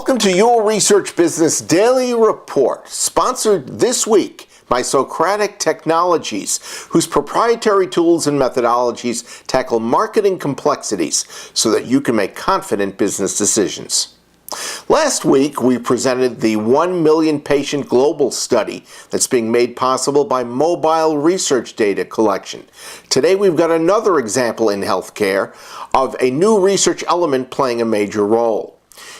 Welcome to your Research Business Daily Report, sponsored this week by Socratic Technologies, whose proprietary tools and methodologies tackle marketing complexities so that you can make confident business decisions. Last week, we presented the 1 million patient global study that's being made possible by mobile research data collection. Today, we've got another example in healthcare of a new research element playing a major role.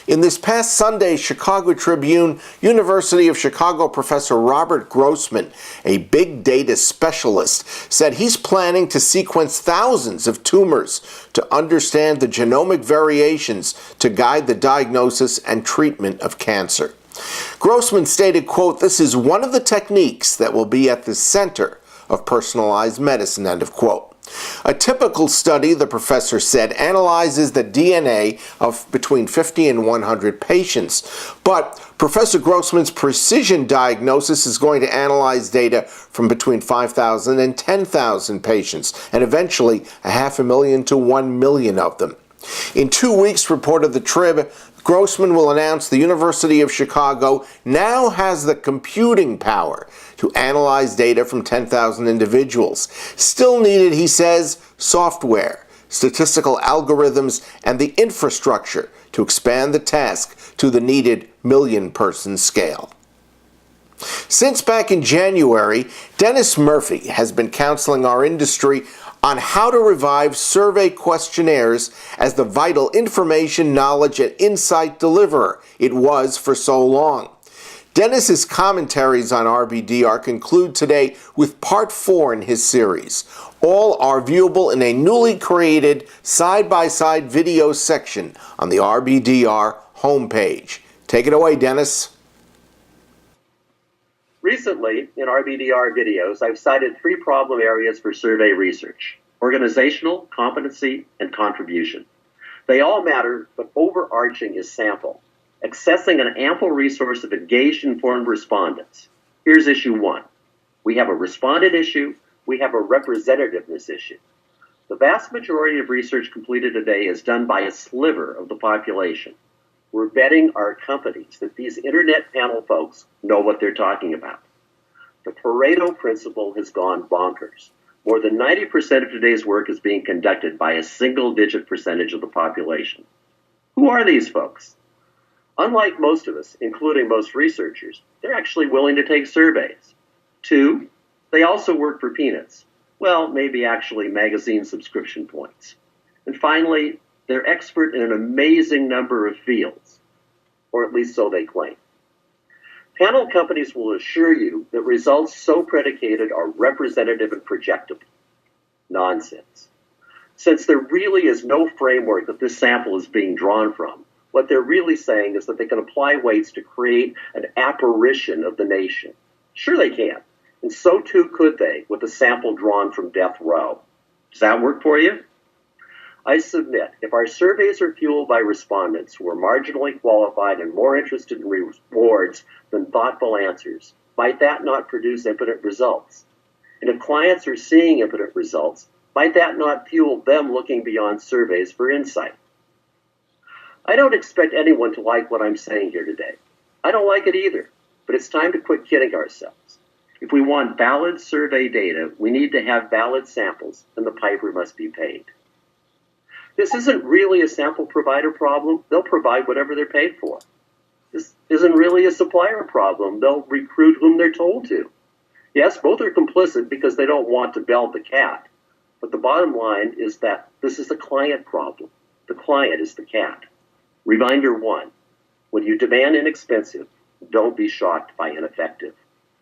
In this past Sunday's Chicago Tribune, University of Chicago professor Robert Grossman, a big data specialist, said he's planning to sequence thousands of tumors to understand the genomic variations to guide the diagnosis and treatment of cancer. Grossman stated, quote, "This is one of the techniques that will be at the center of personalized medicine," end of quote. A typical study, the professor said, analyzes the DNA of between 50 and 100 patients. But Professor Grossman's precision diagnosis is going to analyze data from between 5,000 and 10,000 patients, and eventually 500,000 to 1 million of them. In 2 weeks, reported the Trib, Grossman will announce the University of Chicago now has the computing power to analyze data from 10,000 individuals. Still needed, he says, software, statistical algorithms, and the infrastructure to expand the task to the needed million-person scale. Since back in January, Dennis Murphy has been counseling our industry on how to revive survey questionnaires as the vital information, knowledge, and insight deliverer it was for so long. Dennis's commentaries on RBDR conclude today with part 4 in his series. All are viewable in a newly created side-by-side video section on the RBDR homepage. Take it away, Dennis. Recently, in RBDR videos, I've cited 3 problem areas for survey research: organizational, competency, and contribution. They all matter, but overarching is sample, accessing an ample resource of engaged, informed respondents. Here's issue 1. We have a respondent issue, we have a representativeness issue. The vast majority of research completed today is done by a sliver of the population. We're betting our companies that these internet panel folks know what they're talking about. The Pareto principle has gone bonkers. More than 90% of today's work is being conducted by a single-digit percentage of the population. Who are these folks? Unlike most of us, including most researchers, they're actually willing to take surveys. 2, they also work for peanuts. Well, maybe actually magazine subscription points. And finally, they're expert in an amazing number of fields, or at least so they claim. Panel companies will assure you that results so predicated are representative and projectable. Nonsense. Since there really is no framework that this sample is being drawn from, what they're really saying is that they can apply weights to create an apparition of the nation. Sure they can, and so too could they with a sample drawn from death row. Does that work for you? I submit, if our surveys are fueled by respondents who are marginally qualified and more interested in rewards than thoughtful answers, might that not produce impotent results? And if clients are seeing impotent results, might that not fuel them looking beyond surveys for insight? I don't expect anyone to like what I'm saying here today. I don't like it either, but it's time to quit kidding ourselves. If we want valid survey data, we need to have valid samples, and the piper must be paid. This isn't really a sample provider problem. They'll provide whatever they're paid for. This isn't really a supplier problem. They'll recruit whom they're told to. Yes, both are complicit because they don't want to bell the cat. But the bottom line is that this is a client problem. The client is the cat. Reminder 1, when you demand inexpensive, don't be shocked by ineffective.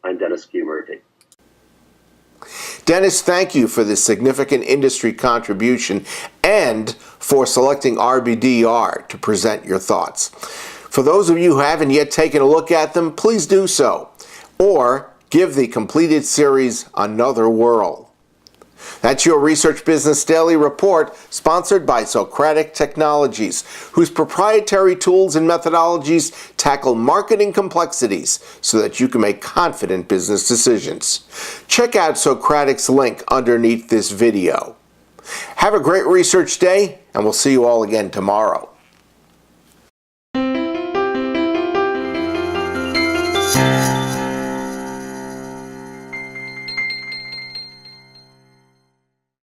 I'm Dennis Q. Murphy. Dennis, thank you for this significant industry contribution and for selecting RBDR to present your thoughts. For those of you who haven't yet taken a look at them, please do so, or give the completed series another whirl. That's your Research Business Daily Report, sponsored by Socratic Technologies, whose proprietary tools and methodologies tackle marketing complexities so that you can make confident business decisions. Check out Socratic's link underneath this video. Have a great research day, and we'll see you all again tomorrow.